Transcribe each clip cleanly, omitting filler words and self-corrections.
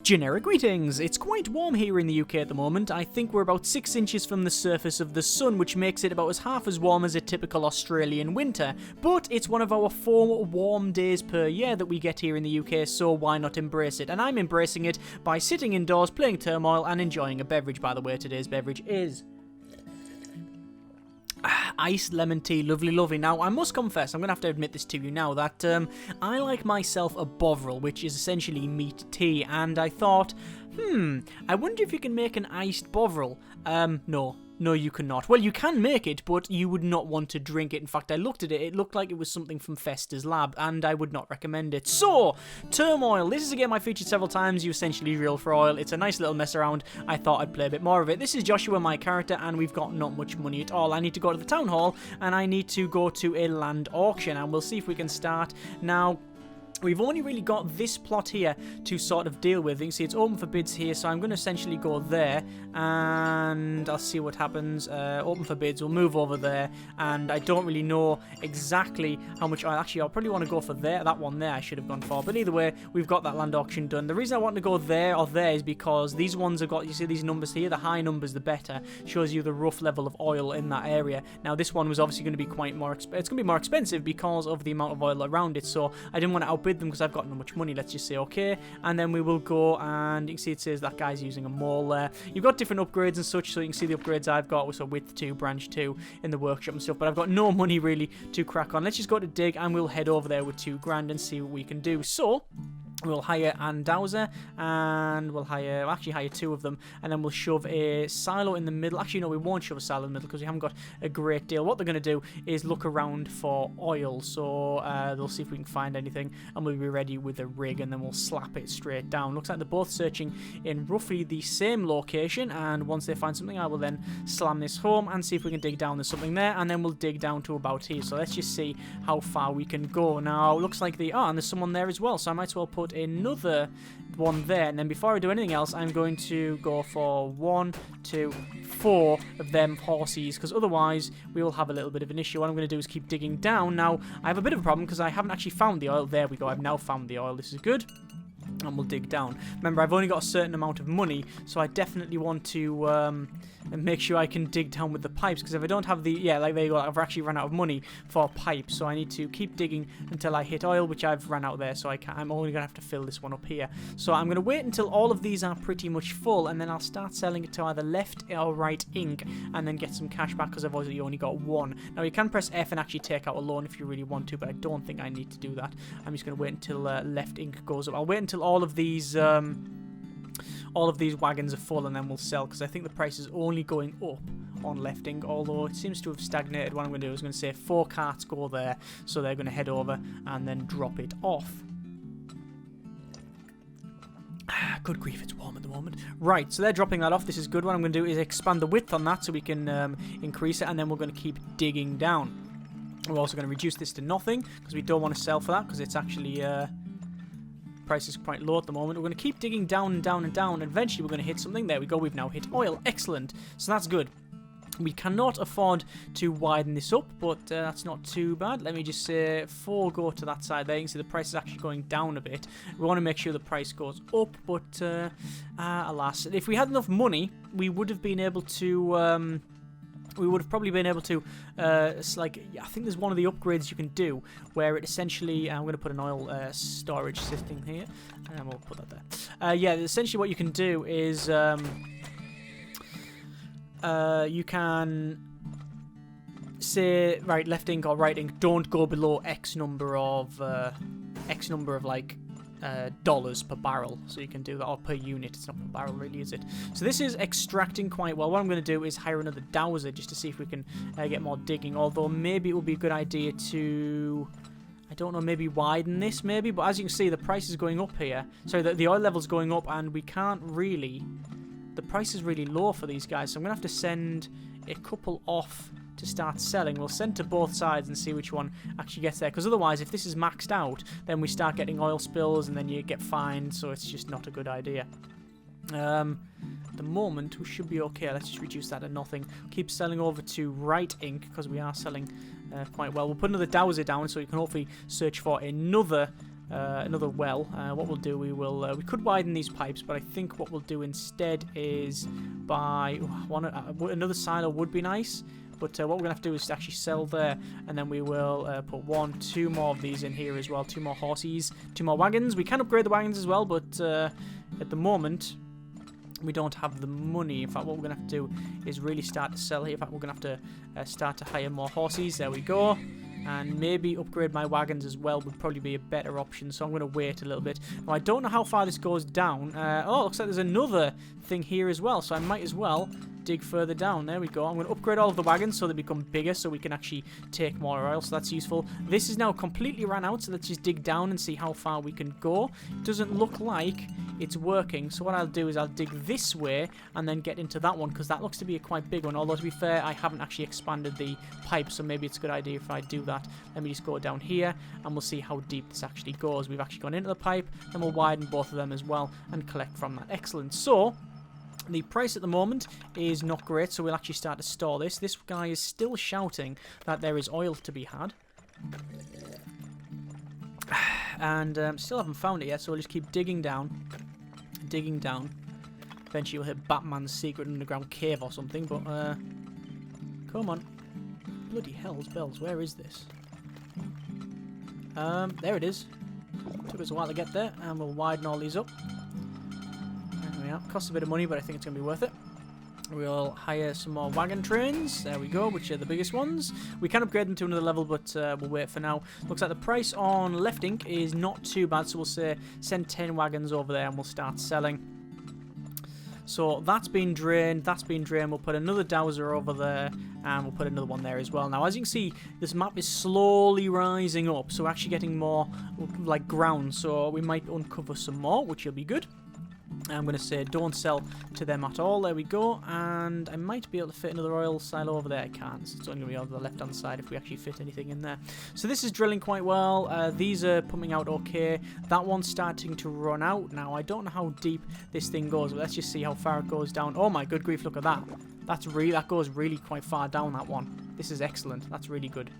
Generic greetings! It's quite warm here in the UK at the moment. I think we're about 6 inches from the surface of the sun, which makes it about half as warm as a typical Australian winter. But it's one of our 4 warm days per year that we get here in the UK, so why not embrace it? And I'm embracing it by sitting indoors, playing Turmoil, and enjoying a beverage. By the way, today's beverage is iced lemon tea, lovely, lovely. Now, I must confess, I'm going to have to admit this to you now, that I like myself a Bovril, which is essentially meat tea, and I thought, I wonder if you can make an iced Bovril. No, you cannot. Well, you can make it, but you would not want to drink it. In fact, I looked at it, it looked like it was something from Fester's lab, and I would not recommend it. So, Turmoil. This is a game I featured several times. You essentially reel for oil. It's a nice little mess around. I thought I'd play a bit more of it. This is Joshua, my character, and we've got not much money at all. I need to go to the town hall, and I need to go to a land auction, and we'll see if we can start. Now, we've only really got this plot here to sort of deal with. You can see it's open for bids here, so I'm going to essentially go there, and I'll see what happens. Open for bids, we'll move over there, and I don't really know exactly how much. I'll probably want to go for there. That one there I should have gone for, but either way, we've got that land auction done. The reason I want to go there or there is because these ones have got, you see these numbers here, the high numbers the better, shows you the rough level of oil in that area. Now this one was obviously going to be quite more, it's going to be more expensive because of the amount of oil around it, so I didn't want to outbid them because I've got not much money. Let's just say okay, and then we will go, and you can see it says that guy's using a maul there. You've got different upgrades and such, so you can see the upgrades I've got, so width 2, branch 2 in the workshop and stuff, but I've got no money really to crack on. Let's just go to dig, and we'll head over there with 2 grand and see what we can do. So we'll hire Andowser, and we'll actually hire 2 of them, and then we'll shove a silo in the middle. Actually, no, we won't shove a silo in the middle because we haven't got a great deal. What they're going to do is look around for oil, so they'll see if we can find anything, and we'll be ready with a rig, and then we'll slap it straight down. Looks like they're both searching in roughly the same location, and once they find something, I will then slam this home and see if we can dig down. There's something there, and then we'll dig down to about here. So let's just see how far we can go. Now, looks like and there's someone there as well, so I might as well put another one there, and then before I do anything else, I'm going to go for 1, 2, 4 of them horses, because otherwise we will have a little bit of an issue. What I'm going to do is keep digging down. Now, I have a bit of a problem because I haven't actually found the oil. There we go, I've now found the oil. This is good. And we'll dig down. Remember, I've only got a certain amount of money, so I definitely want to make sure I can dig down with the pipes, because if I don't have the, like there you go, I've actually run out of money for pipes, so I need to keep digging until I hit oil, which I've run out there, so I'm only going to have to fill this one up here. So I'm going to wait until all of these are pretty much full, and then I'll start selling it to either left or right ink, and then get some cash back, because I've obviously only got 1. Now, you can press F and actually take out a loan if you really want to, but I don't think I need to do that. I'm just going to wait until left ink goes up. I'll wait until all of these wagons are full, and then we'll sell, because I think the price is only going up on left ink, although it seems to have stagnated. What I'm going to do is going to say 4 carts go there, so they're going to head over and then drop it off. Good grief, it's warm at the moment. Right, so they're dropping that off. This is good. What I'm going to do is expand the width on that so we can increase it, and then we're going to keep digging down. We're also going to reduce this to nothing, because we don't want to sell for that, because it's actually price is quite low at the moment. We're going to keep digging down and down and down, and eventually we're going to hit something. There we go, we've now hit oil. Excellent. So that's good. We cannot afford to widen this up, but that's not too bad. Let me just say 4 go to that side there. You can see the price is actually going down a bit. We want to make sure the price goes up, but alas, if we had enough money, we would have been able to we would have probably been able to, I think there's one of the upgrades you can do where it essentially, I'm going to put an oil storage system here, and we'll put that there. Essentially what you can do is, you can say, right, left ink or right ink, don't go below X number of dollars per barrel, so you can do that, or per unit. It's not per barrel really, is it? So this is extracting quite well. What I'm going to do is hire another dowser just to see if we can get more digging, although maybe it would be a good idea to, I don't know, maybe widen this maybe, but as you can see the price is going up here, sorry, the oil level's going up, and we can't really, the price is really low for these guys, so I'm going to have to send a couple off to start selling. We'll send to both sides and see which one actually gets there, because otherwise if this is maxed out, then we start getting oil spills and then you get fined, so it's just not a good idea. At the moment we should be okay. Let's just reduce that to nothing. Keep selling over to right ink because we are selling quite well. We'll put another dowser down so you can hopefully search for another another well. What we'll do, we could widen these pipes, but I think what we'll do instead is buy another silo would be nice. But what we're going to have to do is actually sell there, and then we will put 2 more of these in here as well. 2 more horses, 2 more wagons. We can upgrade the wagons as well, but at the moment, we don't have the money. In fact, what we're going to have to do is really start to sell here. In fact, we're going to have to start to hire more horses. There we go. And maybe upgrade my wagons as well would probably be a better option. So I'm going to wait a little bit. Now, I don't know how far this goes down. Oh, looks like there's another thing here as well. So I might as well dig further down. There we go. I'm going to upgrade all of the wagons so they become bigger so we can actually take more oil. So that's useful. This is now completely run out. So let's just dig down and see how far we can go. It doesn't look like it's working. So what I'll do is I'll dig this way and then get into that one because that looks to be a quite big one. Although to be fair, I haven't actually expanded the pipe. So maybe it's a good idea if I do that. Let me just go down here and we'll see how deep this actually goes. We've actually gone into the pipe and we'll widen both of them as well and collect from that. Excellent. So the price at the moment is not great, so we'll actually start to store this. This guy is still shouting that there is oil to be had. And still haven't found it yet, so we'll just keep digging down. Digging down. Eventually we'll hit Batman's secret underground cave or something, but come on. Bloody hell's bells, where is this? There it is. Took us a while to get there, and we'll widen all these up. Yeah, costs a bit of money, but I think it's going to be worth it. We'll hire some more wagon trains. There we go, which are the biggest ones. We can upgrade them to another level, but we'll wait for now. Looks like the price on Left Ink is not too bad, so we'll say send 10 wagons over there and we'll start selling. So that's been drained, that's been drained. We'll put another dowser over there, and we'll put another one there as well. Now, as you can see, this map is slowly rising up, so we're actually getting more like ground, so we might uncover some more, which will be good. I'm going to say don't sell to them at all. There we go. And I might be able to fit another oil silo over there. I can't. So it's only going to be on the left-hand side if we actually fit anything in there. So this is drilling quite well. These are pumping out okay. That one's starting to run out now. I don't know how deep this thing goes, but let's just see how far it goes down. Oh my good grief, look at that. That goes really quite far down, that one. This is excellent. That's really good.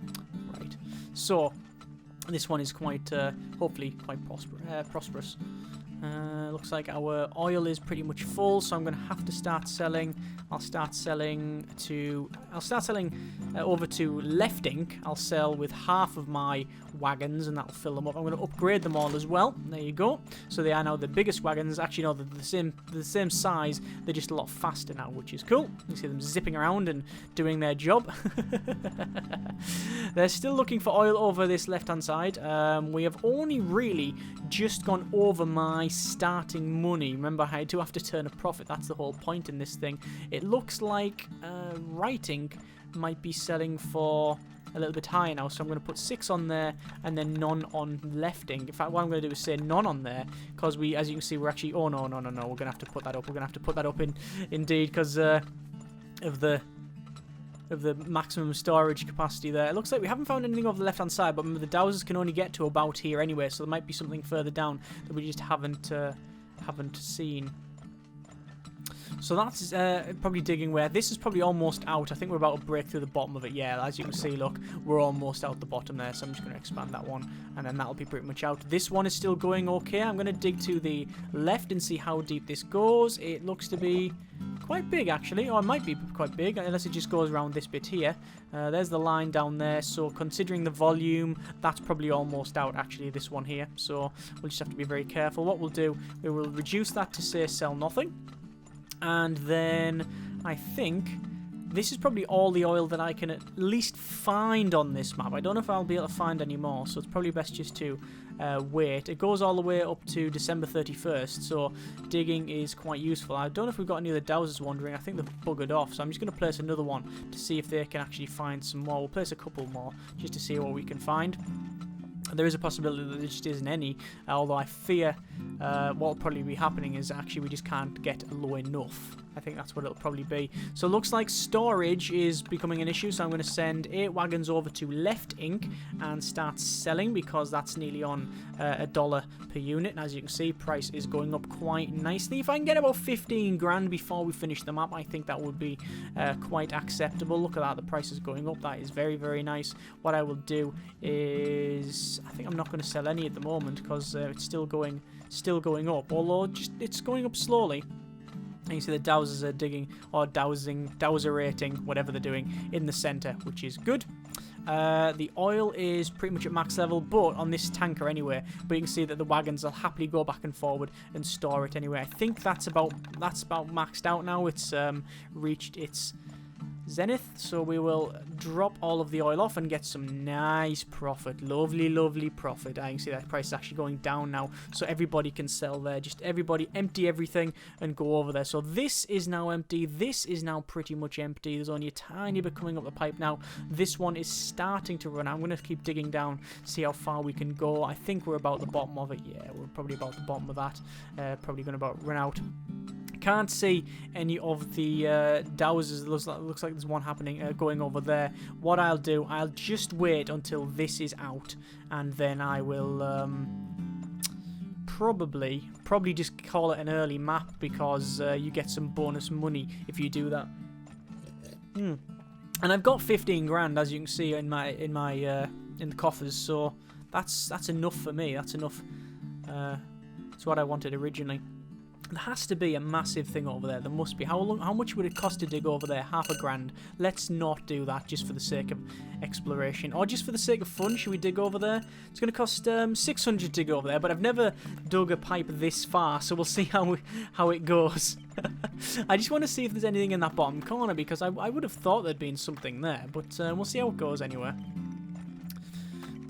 Right. So this one is quite, hopefully, quite prosperous. Looks like our oil is pretty much full, so I'm going to have to start selling. I'll start selling over to Left Ink. I'll sell with half of my wagons, and that'll fill them up. I'm going to upgrade them all as well. There you go. So they are now the biggest wagons. Actually, no, they're the same size. They're just a lot faster now, which is cool. You see them zipping around and doing their job. They're still looking for oil over this left-hand side. We have only really just gone over my starting money. Remember, I do have to turn a profit. That's the whole point in this thing. It looks like Right Ink might be selling for a little bit higher now, so I'm going to put 6 on there and then none on Left Ink. In fact, what I'm going to do is say none on there because we, as you can see, we're actually, oh no, we're going to have to put that up. We're going to have to put that up indeed because of the maximum storage capacity there. It looks like we haven't found anything over the left-hand side, but remember the dowsers can only get to about here anyway, so there might be something further down that we just haven't seen. So that's probably digging where. This is probably almost out. I think we're about to break through the bottom of it. Yeah, as you can see, look, we're almost out the bottom there, so I'm just going to expand that one, and then that'll be pretty much out. This one is still going okay. I'm going to dig to the left and see how deep this goes. It looks to be quite big, actually. Or it might be quite big, unless it just goes around this bit here. There's the line down there, so considering the volume, that's probably almost out, actually, this one here. So we'll just have to be very careful. What we'll do, we will reduce that to, say, sell nothing. And then I think this is probably all the oil that I can at least find on this map. I don't know if I'll be able to find any more, so it's probably best just to wait. It goes all the way up to December 31st, so digging is quite useful. I don't know if we've got any of the dowsers wandering. I think they've buggered off, so I'm just going to place another one to see if they can actually find some more. We'll place a couple more just to see what we can find. There is a possibility that there just isn't any, although I fear what will probably be happening is actually we just can't get low enough. I think that's what it'll probably be. So it looks like storage is becoming an issue, so I'm going to send 8 wagons over to Left Ink and start selling because that's nearly on $1 per unit. And as you can see, price is going up quite nicely. If I can get about 15 grand before we finish the map, I think that would be quite acceptable. Look at that, the price is going up. That is very, very nice. What I will do is I think I'm not going to sell any at the moment because it's still going up. Although it's going up slowly. And you see the dowsers are digging or dowserating, whatever they're doing, in the center, which is good. The oil is pretty much at max level, but on this tanker anyway. But you can see that the wagons will happily go back and forward and store it anyway. I think that's about maxed out now. It's reached its zenith, so we will drop all of the oil off and get some nice profit. Lovely, lovely profit. I can see that price is actually going down now, so everybody can sell there. Just everybody empty everything and go over there. So this is now empty. This is now pretty much empty. There's only a tiny bit coming up the pipe now. This one is starting to run. I'm going to keep digging down, see how far we can go. I think we're about the bottom of it. Yeah, we're probably about the bottom of that. Probably going to about run out. Can't see any of the dowsers. Looks like there's one happening going over there. What I'll do, I'll just wait until this is out, and then I will probably just call it an early map because you get some bonus money if you do that. And I've got 15 grand, as you can see in the coffers, so that's enough for me. That's enough. It's what I wanted originally. There has to be a massive thing over there. There must be. How much would it cost to dig over there? £500. Let's not do that just for the sake of exploration. Or just for the sake of fun, should we dig over there? It's going to cost 600 to dig over there, but I've never dug a pipe this far, so we'll see how it goes. I just want to see if there's anything in that bottom corner, because I would have thought there'd been something there, but we'll see how it goes anyway.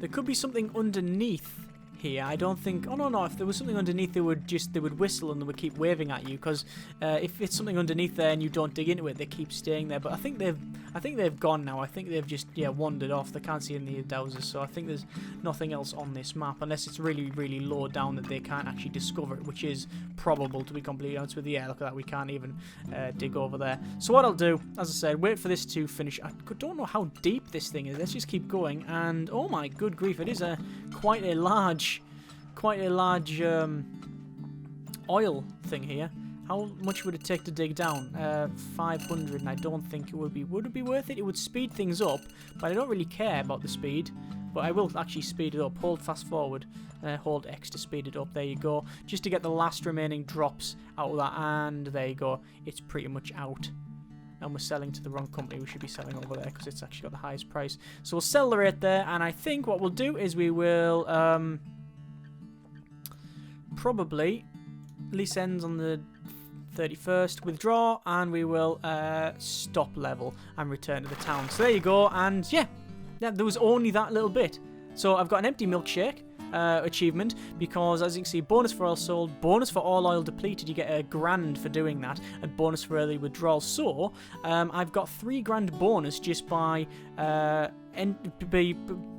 There could be something underneath here. I don't think. Oh no, if there was something underneath, they would whistle and they would keep waving at you. Because if it's something underneath there and you don't dig into it, they keep staying there. But I think they've gone now. I think they've just wandered off. They can't see any dowsers, so I think there's nothing else on this map unless it's really, really low down that they can't actually discover it, which is probable, to be completely honest with you. Yeah, look at that. We can't even dig over there. So what I'll do, as I said, wait for this to finish. I don't know how deep this thing is. Let's just keep going. And oh my good grief, it is quite a large oil thing here. How much would it take to dig down? 500, and I don't think it would be. Would it be worth it? It would speed things up, but I don't really care about the speed. But I will actually speed it up. Hold fast forward, hold X to speed it up. There you go. Just to get the last remaining drops out of that, and there you go. It's pretty much out. And we're selling to the wrong company. We should be selling over there because it's actually got the highest price. So we'll sell the rate there, and I think what we'll do is we will probably lease ends on the 31st, withdraw, and we will stop level and return to the town. So there you go, and yeah, there was only that little bit. So I've got an empty milkshake achievement because, as you can see, bonus for oil sold, bonus for all oil depleted, you get £1,000 for doing that, and bonus for early withdrawal. So I've got £3,000 bonus just by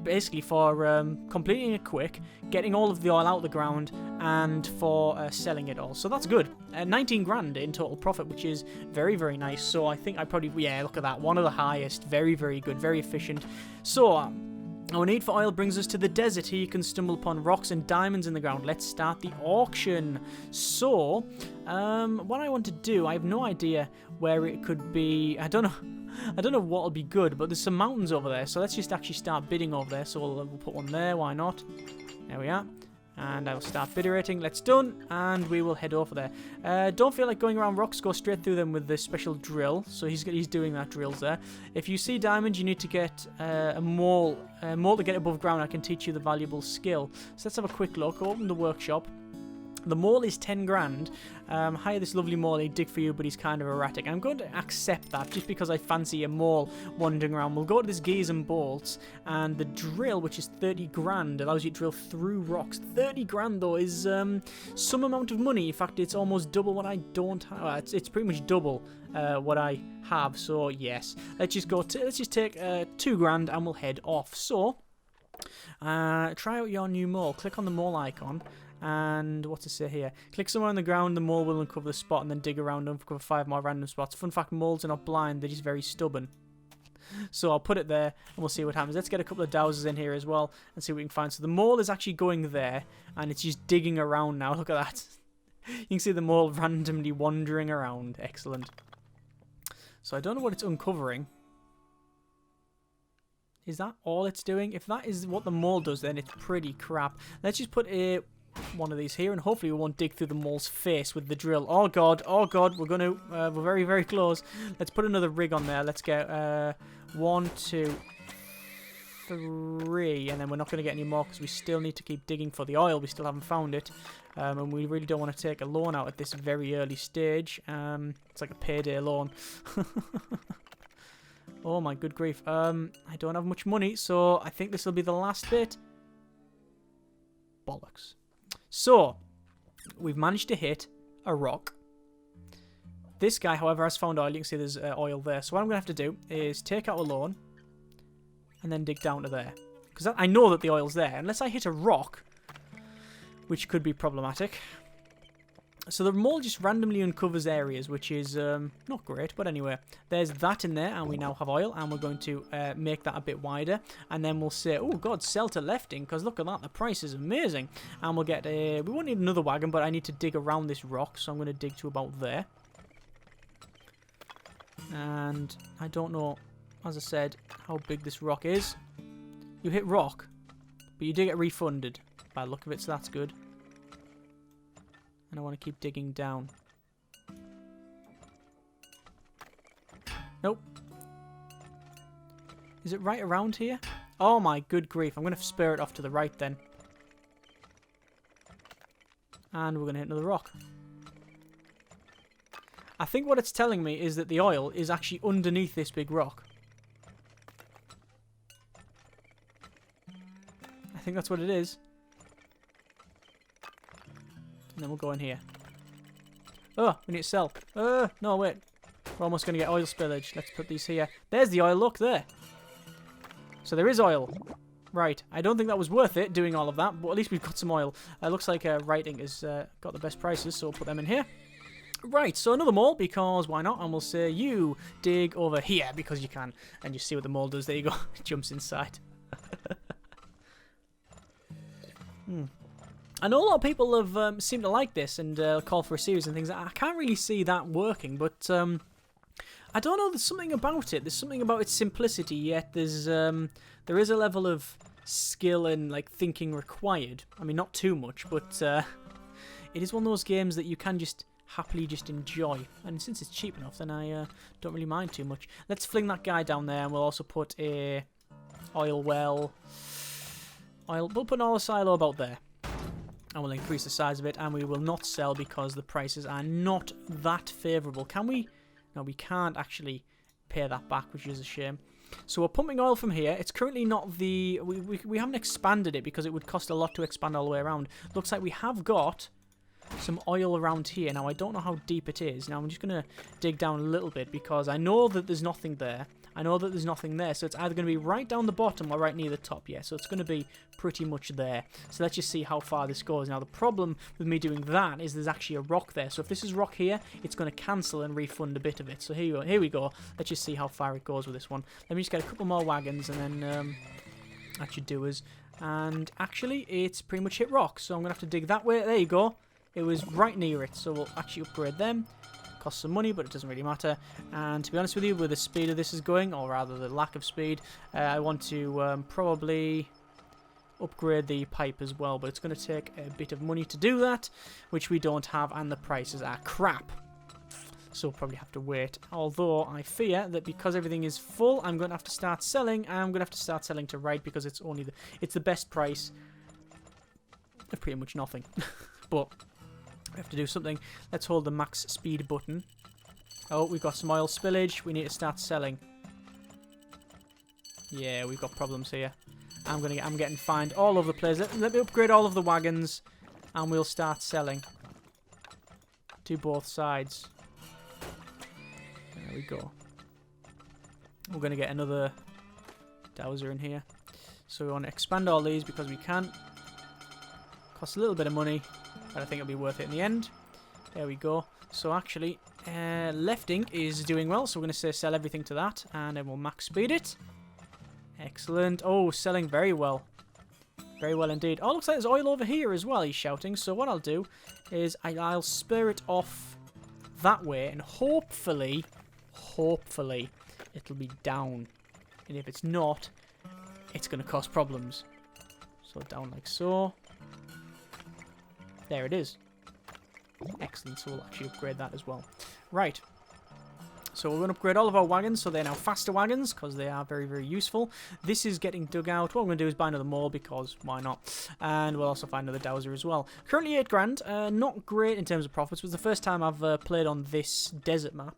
basically for completing it quick, getting all of the oil out of the ground, and for selling it all. So that's good. 19 grand in total profit, which is very, very nice. So I think I probably, yeah, look at that, one of the highest. Very, very good, very efficient. So our need for oil brings us to the desert. Here you can stumble upon rocks and diamonds in the ground. Let's start the auction. So, what I want to do, I have no idea where it could be. I don't know what'll be good, but there's some mountains over there. So let's just actually start bidding over there. So we'll put one there. Why not? There we are. And I will start bid rating. Let's done, and we will head over there. Don't feel like going around rocks. Go straight through them with this special drill. So he's doing that drills there. If you see diamonds, you need to get a mole to get above ground. I can teach you the valuable skill. So let's have a quick look. Open the workshop. The mole is 10 grand. Hire this lovely mole. He'd dig for you, but he's kind of erratic. I'm going to accept that just because I fancy a mole wandering around. We'll go to this gears and bolts, and the drill, which is 30 grand, allows you to drill through rocks. 30 grand though is some amount of money. In fact, it's almost double what I don't have. It's pretty much double what I have. So yes, let's just take 2 grand and we'll head off. So try out your new mole. Click on the mole icon. And what to say here? Click somewhere on the ground, the mole will uncover the spot, and then dig around and uncover 5 more random spots. Fun fact, moles are not blind, they're just very stubborn. So I'll put it there, and we'll see what happens. Let's get a couple of dowsers in here as well, and see what we can find. So the mole is actually going there, and it's just digging around now. Look at that. You can see the mole randomly wandering around. Excellent. So I don't know what it's uncovering. Is that all it's doing? If that is what the mole does, then it's pretty crap. Let's just put one of these here, and hopefully we won't dig through the mole's face with the drill. Oh god, we're gonna, we're very, very close. Let's put another rig on there. Let's get 1, 2, 3, and then we're not gonna get any more because we still need to keep digging for the oil. We still haven't found it, and we really don't want to take a loan out at this very early stage. It's like a payday loan. Oh my good grief. I don't have much money, so I think this will be the last bit. Bollocks. So, we've managed to hit a rock. This guy, however, has found oil. You can see there's oil there. So what I'm going to have to do is take out a loan and then dig down to there. Because I know that the oil's there. Unless I hit a rock, which could be problematic. So the mole just randomly uncovers areas, which is not great. But anyway, there's that in there, and we now have oil. And we're going to make that a bit wider. And then we'll say, oh, God, sell to lefting, because look at that. The price is amazing. And we'll get we won't need another wagon, but I need to dig around this rock. So I'm going to dig to about there. And I don't know, as I said, how big this rock is. You hit rock, but you do get refunded by the look of it, so that's good. And I want to keep digging down. Nope. Is it right around here? Oh my good grief. I'm going to spur it off to the right then. And we're going to hit another rock. I think what it's telling me is that the oil is actually underneath this big rock. I think that's what it is. And then we'll go in here. Oh, we need to sell. No, wait. We're almost going to get oil spillage. Let's put these here. There's the oil. Look, there. So there is oil. Right. I don't think that was worth it, doing all of that. But at least we've got some oil. Looks like writing has got the best prices, so we'll put them in here. Right, so another mole, because why not? And we'll say, you dig over here, because you can. And you see what the mole does. There you go. It jumps inside. I know a lot of people have seemed to like this and call for a series and things. I can't really see that working, but I don't know. There's something about it. There's something about its simplicity. Yet there's there is a level of skill and like thinking required. I mean, not too much, but it is one of those games that you can just happily just enjoy. And since it's cheap enough, then I don't really mind too much. Let's fling that guy down there, and we'll also put a oil well. We'll put an oil silo about there. And we'll increase the size of it, and we will not sell because the prices are not that favourable. Can we? No, we can't actually pay that back, which is a shame. So we're pumping oil from here. It's currently not the... We haven't expanded it because it would cost a lot to expand all the way around. Looks like we have got some oil around here. Now, I don't know how deep it is. Now, I'm just going to dig down a little bit because I know that there's nothing there. I know that there's nothing there, so it's either going to be right down the bottom or right near the top, yeah, so it's going to be pretty much there. So let's just see how far this goes. Now, the problem with me doing that is there's actually a rock there, so if this is rock here, it's going to cancel and refund a bit of it. So here we go. Let's just see how far it goes with this one. Let me just get a couple more wagons, and then that should do us. And actually, it's pretty much hit rock, so I'm going to have to dig that way. There you go. It was right near it, so we'll actually upgrade them. Costs some money, but it doesn't really matter. And to be honest with you, with the speed of this is going, or rather the lack of speed, I want to probably upgrade the pipe as well, but it's going to take a bit of money to do that, which we don't have, and the prices are crap. So we'll probably have to wait. Although I fear that because everything is full, I'm going to have to start selling, and I'm going to have to start selling to right because it's only it's the best price of pretty much nothing. But we have to do something. Let's hold the max speed button. Oh, we've got some oil spillage. We need to start selling. Yeah, we've got problems here. I'm getting fined all over the place. Let me upgrade all of the wagons, and we'll start selling to both sides. There we go. We're going to get another dowser in here. So we want to expand all these because we can. Costs a little bit of money, but I think it'll be worth it in the end. There we go. So actually, lefting is doing well, so we're going to say sell everything to that, and then we'll max speed it. Excellent. Oh, selling very well. Very well indeed. Oh, looks like there's oil over here as well, he's shouting. So what I'll do is I'll spur it off that way, and hopefully, it'll be down. And if it's not, it's going to cause problems. So down like so. There it is. Excellent, so we'll actually upgrade that as well. Right. So we're going to upgrade all of our wagons, so they're now faster wagons, because they are very, very useful. This is getting dug out. What I'm going to do is buy another mall, because why not? And we'll also find another dowser as well. Currently 8 grand. Not great in terms of profits. It was the first time I've played on this desert map.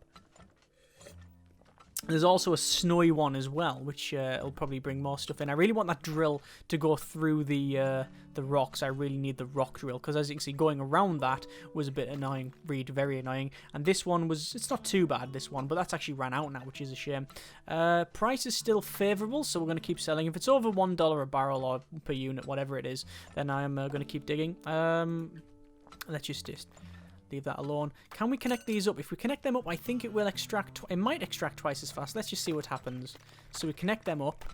There's also a snowy one as well, which will probably bring more stuff in. I really want that drill to go through the rocks. I really need the rock drill, because as you can see, going around that was a bit annoying, very annoying. And this one was, it's not too bad, this one, but that's actually ran out now, which is a shame. Price is still favourable, so we're going to keep selling. If it's over $1 a barrel or per unit, whatever it is, then I'm going to keep digging. Let's just leave that alone. Can we connect these up? If we connect them up, I think it will extract. It might extract twice as fast. Let's just see what happens. So we connect them up,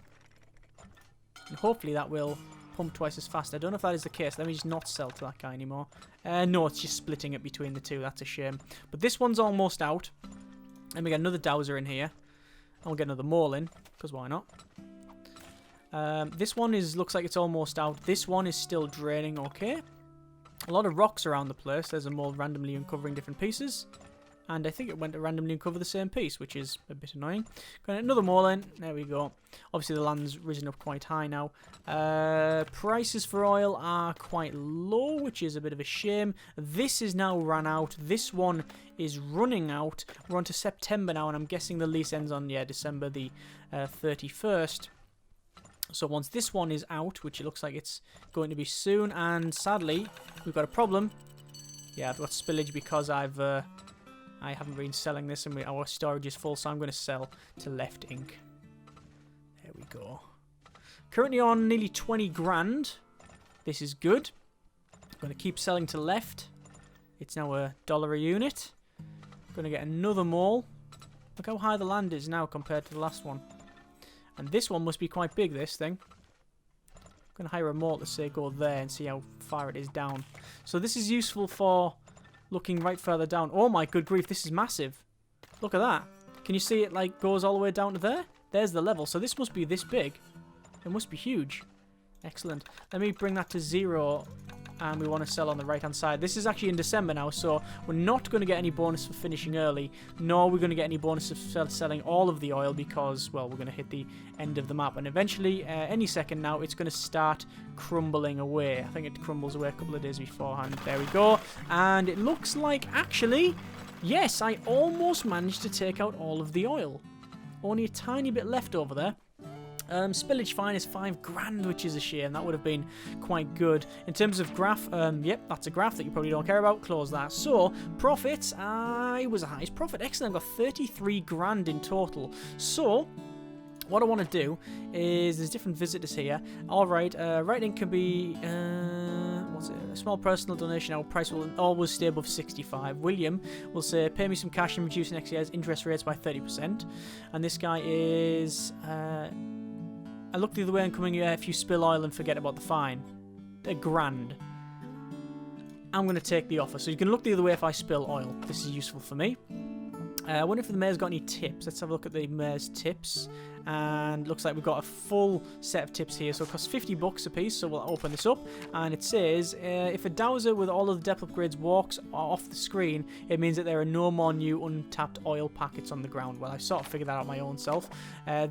and hopefully that will pump twice as fast. I don't know if that is the case. Let me just not sell to that guy anymore. No, it's just splitting it between the two. That's a shame. But this one's almost out. And we get another dowser in here. And we'll get another mole in, because why not? This one looks like it's almost out. This one is still draining. Okay. A lot of rocks around the place. There's a mole randomly uncovering different pieces. And I think it went to randomly uncover the same piece, which is a bit annoying. Got another mole in. There we go. Obviously, the land's risen up quite high now. Prices for oil are quite low, which is a bit of a shame. This is now run out. This one is running out. We're on to September now, and I'm guessing the lease ends on, December the 31st. So once this one is out, which it looks like it's going to be soon, and sadly, we've got a problem. Yeah, I've got spillage because I haven't been selling this, and our storage is full, so I'm going to sell to Left Inc. There we go. Currently on nearly 20 grand. This is good. I'm going to keep selling to Left. It's now $1 a unit. I'm going to get another mall. Look how high the land is now compared to the last one. And this one must be quite big, this thing. I'm going to hire a mall to say go there and see how far it is down. So this is useful for looking right further down. Oh my good grief, this is massive. Look at that. Can you see it like goes all the way down to there? There's the level. So this must be this big. It must be huge. Excellent. Let me bring that to 0. And we want to sell on the right hand side. This is actually in December now, so we're not going to get any bonus for finishing early, nor we're going to get any bonus for selling all of the oil, because, well, we're going to hit the end of the map, and eventually, any second now, it's going to start crumbling away. I think it crumbles away a couple of days beforehand. There we go. And it looks like, actually, yes, I almost managed to take out all of the oil. Only a tiny bit left over there. Spillage fine is 5 grand, which is a shame. That would have been quite good. In terms of graph, yep, that's a graph that you probably don't care about. Close that. So, profits, I was the highest profit. Excellent, I've got 33 grand in total. So, what I want to do is, there's different visitors here. Alright, writing can be, what's it? A small personal donation. Our price will always stay above 65. William will say, pay me some cash and reduce next year's interest rates by 30%. And this guy is, I look the other way and coming here if you spill oil and forget about the fine. $1 grand. I'm going to take the offer. So you can look the other way if I spill oil. This is useful for me. I wonder if the mayor's got any tips. Let's have a look at the mayor's tips. And looks like we've got a full set of tips here. So it costs 50 bucks a piece. So we'll open this up. And it says, if a dowser with all of the depth upgrades walks off the screen, it means that there are no more new untapped oil packets on the ground. Well, I sort of figured that out my own self.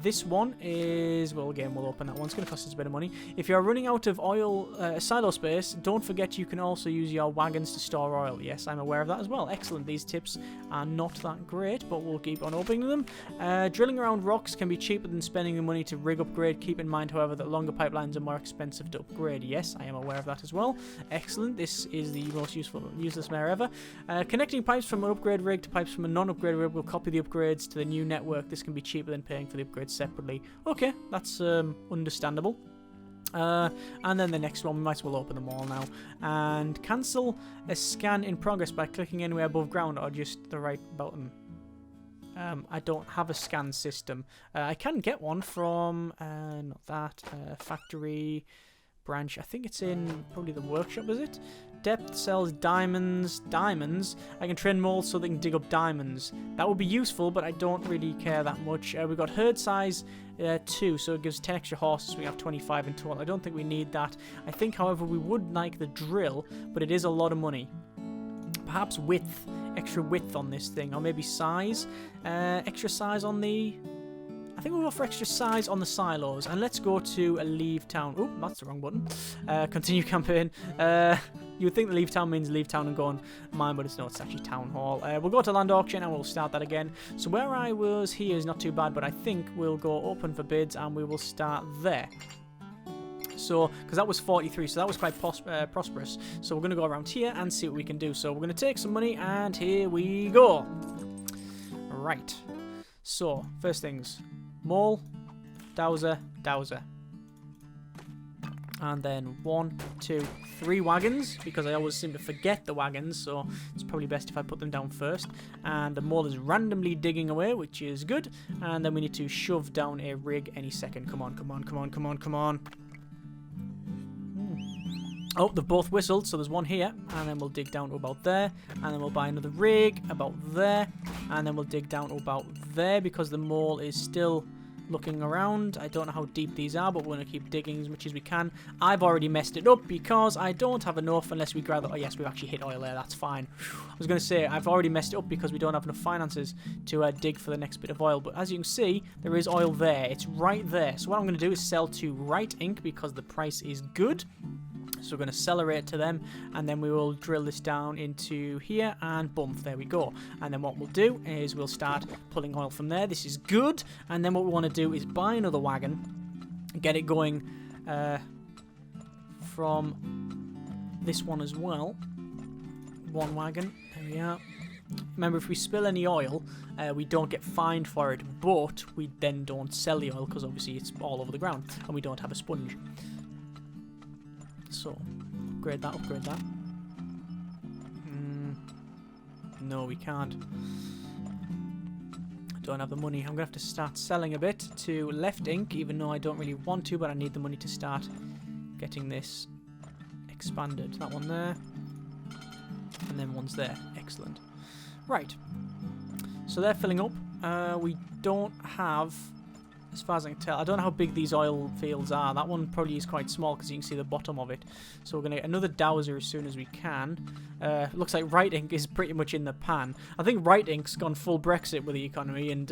This one is, well, again, we'll open that one. It's going to cost us a bit of money. If you're running out of oil silo space, don't forget you can also use your wagons to store oil. Yes, I'm aware of that as well. Excellent. These tips are not that great, but we'll keep on opening them. Drilling around rocks can be cheaper than spending the money to rig upgrade. Keep in mind, however, that longer pipelines are more expensive to upgrade. Yes, I am aware of that as well. Excellent. This is the most useless mare ever. Connecting pipes from an upgrade rig to pipes from a non-upgrade rig will copy the upgrades to the new network. This can be cheaper than paying for the upgrades separately. Okay, that's understandable. And then the next one, we might as well open them all now. And cancel a scan in progress by clicking anywhere above ground or just the right button. I don't have a scan system. I can get one from, not that, factory branch. I think it's in probably the workshop, is it? depth sells diamonds. Diamonds. I can train moles so they can dig up diamonds. That would be useful, but I don't really care that much. We've got herd size 2, so it gives 10 extra horses. We have 25 in total. I don't think we need that. I think, however, we would like the drill, but it is a lot of money. Perhaps width. Extra width on this thing, or maybe size. Extra size on the... I think we'll go for extra size on the silos, and let's go to leave town. Oh, that's the wrong button. Continue campaign. You would think the leave town means leave town and go on mine, but it's not. It's actually town hall. We'll go to land auction and we'll start that again. So where I was here is not too bad, but I think we'll go open for bids and we will start there. So, because that was 43, so that was quite prosperous. So we're going to go around here and see what we can do. So we're going to take some money, and here we go. Right. So, first things. Mole, dowser, dowser. And then 1, 2, 3 wagons, because I always seem to forget the wagons, so it's probably best if I put them down first. And the mole is randomly digging away, which is good. And then we need to shove down a rig any second. Come on, come on, come on, come on, come on. Oh, they've both whistled, so there's one here, and then we'll dig down to about there, and then we'll buy another rig about there, and then we'll dig down to about there, because the mole is still looking around. I don't know how deep these are, but we're going to keep digging as much as we can. I've already messed it up because I don't have enough unless we grab the... Oh, yes, we've actually hit oil there. That's fine. I was going to say, I've already messed it up because we don't have enough finances to dig for the next bit of oil. But as you can see, there is oil there. It's right there. So what I'm going to do is sell to Right Inc. because the price is good. So we're going to accelerate to them, and then we will drill this down into here, and boom, there we go. And then what we'll do is we'll start pulling oil from there. This is good. And then what we want to do is buy another wagon, get it going from this one as well. One wagon, there we are. Remember, if we spill any oil, we don't get fined for it, but we then don't sell the oil because obviously it's all over the ground, and we don't have a sponge. So, upgrade that, upgrade that. No, we can't. I don't have the money. I'm going to have to start selling a bit to Left Inc., even though I don't really want to, but I need the money to start getting this expanded. That one there. And then one's there. Excellent. Right. So they're filling up. We don't have... As far as I can tell, I don't know how big these oil fields are. That one probably is quite small because you can see the bottom of it. So we're going to get another dowser as soon as we can. Looks like Right Inc. is pretty much in the pan. I think Right Inc.'s gone full Brexit with the economy and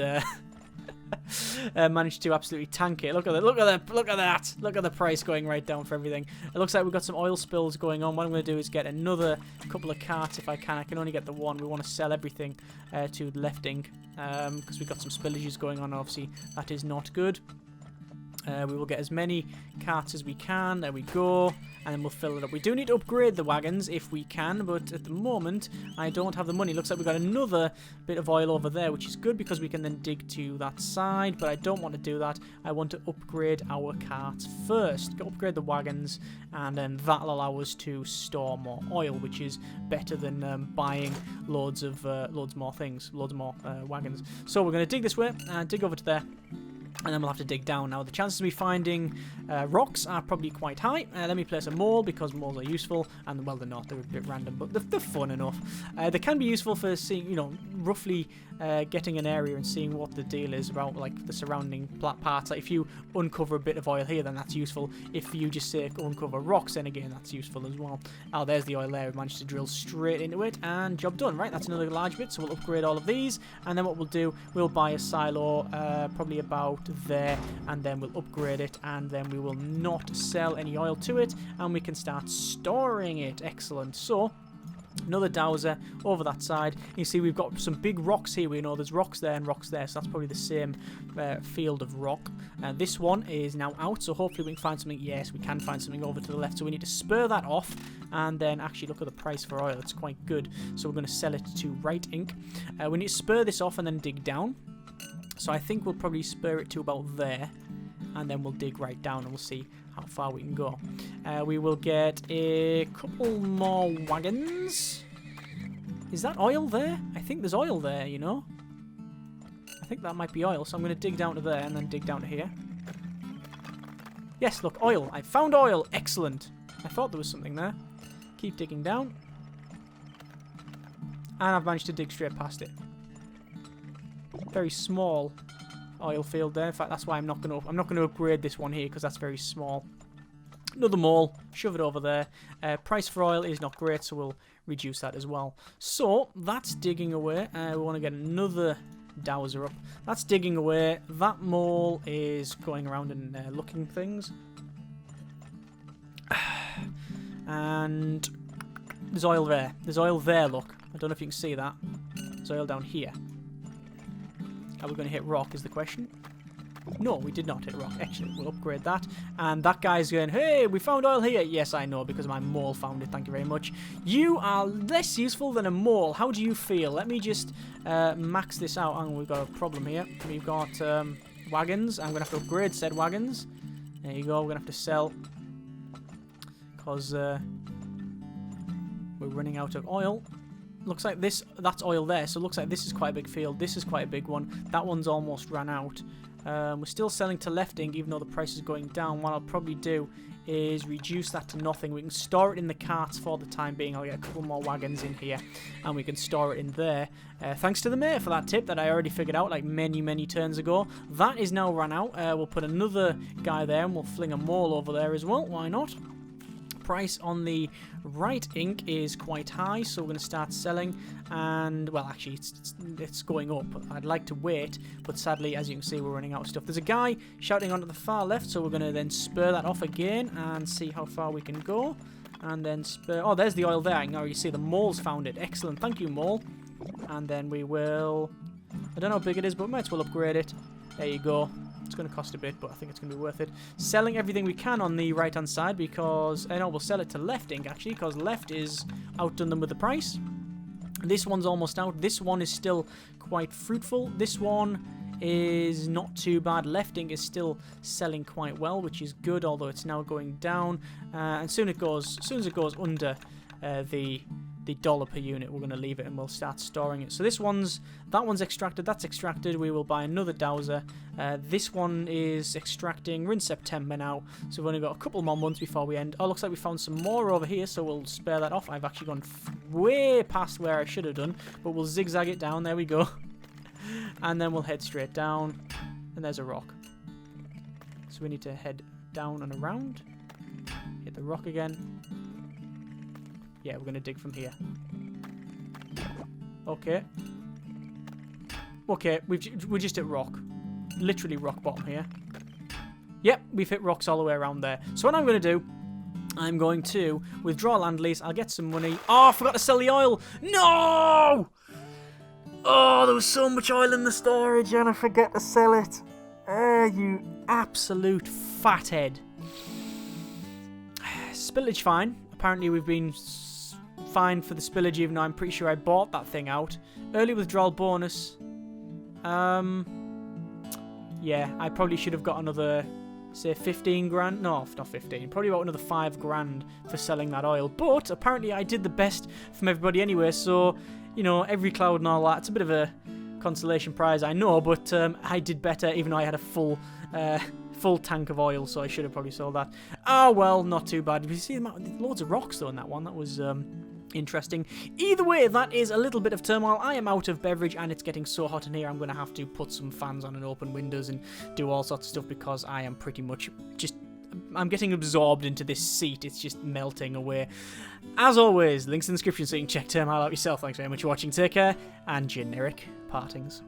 managed to absolutely tank it. Look at that! Look at that! Look at that! Look at the price going right down for everything. It looks like we've got some oil spills going on. What I'm going to do is get another couple of carts if I can. I can only get the one. We want to sell everything to Left Inc. Because we've got some spillages going on. Obviously, that is not good. We will get as many carts as we can. There we go. And then we'll fill it up. We do need to upgrade the wagons if we can, but at the moment, I don't have the money. Looks like we've got another bit of oil over there, which is good because we can then dig to that side, but I don't want to do that. I want to upgrade our carts first. Upgrade the wagons, and then that'll allow us to store more oil, which is better than buying loads more wagons. So we're going to dig this way, and dig over to there. And then we'll have to dig down. Now, the chances of me finding rocks are probably quite high. Let me place a mole, because moles are useful. And, well, they're not. They're a bit random, but they're fun enough. They can be useful for seeing, you know, roughly getting an area and seeing what the deal is about, like, the surrounding parts. Like, if you uncover a bit of oil here, then that's useful. If you just, say, uncover rocks, then, again, that's useful as well. Oh, there's the oil there. We managed to drill straight into it, and job done. Right, that's another large bit, so we'll upgrade all of these. And then what we'll do, we'll buy a silo, probably about there, and then we'll upgrade it, and then we will not sell any oil to it, and we can start storing it. Excellent. So another dowser over that side. You see we've got some big rocks here. We know there's rocks there and rocks there, so that's probably the same field of rock. This one is now out, so hopefully we can find something. Yes, we can find something over to the left, so we need to spur that off, and then actually look at the price for oil. It's quite good, so we're going to sell it to Right Inc. We need to spur this off and then dig down. So I think we'll probably spur it to about there, and then we'll dig right down, and we'll see how far we can go. We will get a couple more wagons. Is that oil there? I think there's oil there, you know. I think that might be oil, so I'm going to dig down to there and then dig down to here. Yes, look, oil. I found oil. Excellent. I thought there was something there. Keep digging down. And I've managed to dig straight past it. Very small oil field there. In fact, that's why I'm not going to upgrade this one here because that's very small. Another mole, shove it over there. Price for oil is not great, so we'll reduce that as well. So that's digging away. We want to get another dowser up. That's digging away. That mole is going around and looking things. And there's oil there. There's oil there, look. I don't know if you can see that. There's oil down here. Are we going to hit rock is the question. No, we did not hit rock. Excellent. We'll upgrade that. And that guy's going, hey, we found oil here. Yes, I know, because my mole found it. Thank you very much. You are less useful than a mole. How do you feel? Let me just max this out. And we've got a problem here. We've got wagons. I'm going to have to upgrade said wagons. There you go. We're going to have to sell. Because we're running out of oil. Looks like that's oil there, so it looks like this is quite a big field. This is quite a big one. That one's almost ran out. We're still selling to lefting, even though the price is going down. What I'll probably do is reduce that to nothing. We can store it in the carts for the time being. I'll get a couple more wagons in here, and we can store it in there. Thanks to the mate for that tip that I already figured out like many turns ago. That is now run out. We'll put another guy there, and we'll fling a mole over there as well. Why not? Price on the right ink is quite high, so we're going to start selling. And well, actually it's going up. I'd like to wait, but sadly, as you can see, we're running out of stuff. There's a guy shouting onto the far left, so we're going to then spur that off again and see how far we can go. And then spur. Oh, there's the oil there. I can already see the mole's found it. Excellent, thank you, mole. And then we will, I don't know how big it is, but we might as well upgrade it. There you go. It's going to cost a bit, but I think it's going to be worth it. Selling everything we can on the right-hand side because... I know we'll sell it to left ink, actually, because left is outdone them with the price. This one's almost out. This one is still quite fruitful. This one is not too bad. Left ink is still selling quite well, which is good, although it's now going down. And soon as it goes under the dollar per unit, we're going to leave it and we'll start storing it. So that one's extracted, that's extracted. We will buy another dowser. This one is extracting. We're in September now, so we've only got a couple more months before we end. Oh, looks like we found some more over here, so we'll spare that off. I've actually gone way past where I should have done, but we'll zigzag it down. There we go. And then we'll head straight down, and there's a rock. So we need to head down and around. Hit the rock again. Yeah, we're going to dig from here. Okay. Okay, we're just at rock. Literally rock bottom here. Yep, we've hit rocks all the way around there. So what I'm going to do, I'm going to withdraw land lease. I'll get some money. Oh, I forgot to sell the oil. No! Oh, there was so much oil in the storage and I forget to sell it. You absolute fathead. Spillage fine. Apparently we've been fine for the spillage, even though I'm pretty sure I bought that thing out. Early withdrawal bonus. Yeah, I probably should have got another, say, 15 grand. No, not 15. Probably about another 5 grand for selling that oil. But apparently I did the best from everybody anyway, so, you know, every cloud and all that. It's a bit of a consolation prize, I know, but I did better, even though I had a full tank of oil, so I should have probably sold that. Oh, well, not too bad. You see loads of rocks, though, in that one. That was interesting. Either way, that is a little bit of turmoil. I am out of beverage, and it's getting so hot in here, I'm going to have to put some fans on and open windows and do all sorts of stuff because I am pretty much just... I'm getting absorbed into this seat. It's just melting away. As always, links in the description so you can check Turmoil out yourself. Thanks very much for watching. Take care, and generic partings.